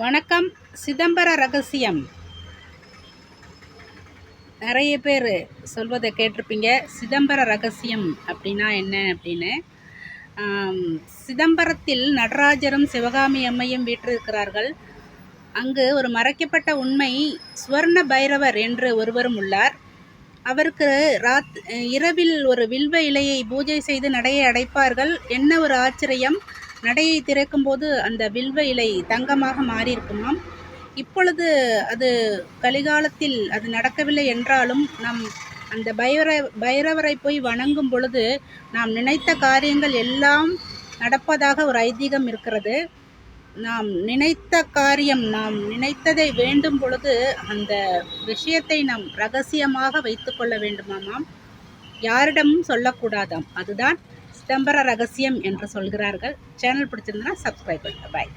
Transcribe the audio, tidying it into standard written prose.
வணக்கம். சிதம்பர ரகசியம். நிறைய பேர் சொல்வதை கேட்டிருப்பீங்க. சிதம்பர ரகசியம் அப்படின்னா என்ன அப்படின்னு. சிதம்பரத்தில் நடராஜரும் சிவகாமி அம்மையும் வீற்றிருக்கிறார்கள். அங்கு ஒரு மறைக்கப்பட்ட உண்மை, சுவர்ண பைரவர் என்று ஒருவரும் உள்ளார். அவருக்கு இரவில் ஒரு வில்வ இலையை பூஜை செய்து நடையை அடைப்பார்கள். என்ன ஒரு ஆச்சரியம்! நடையை திறக்கும்போது அந்த வில்வ இலை தங்கமாக மாறியிருக்குமாம். இப்பொழுது அது கலிகாலத்தில் அது நடக்கவில்லை என்றாலும் நம் அந்த பைரவரை போய் வணங்கும் பொழுது நாம் நினைத்த காரியங்கள் எல்லாம் நடப்பதாக ஒரு ஐதீகம் இருக்கிறது. நாம் நினைத்த காரியம், நாம் நினைத்ததை வேண்டும் பொழுது அந்த விஷயத்தை நாம் ரகசியமாக வைத்து கொள்ள வேண்டுமாம். யாரிடமும் சொல்லக்கூடாதாம். அதுதான் சிதம்பர ரகசியம் என்று சொல்கிறார்கள். சேனல் பிடிச்சிருந்தனா சப்ஸ்கிரைப் பண்ணுங்க. பாய்.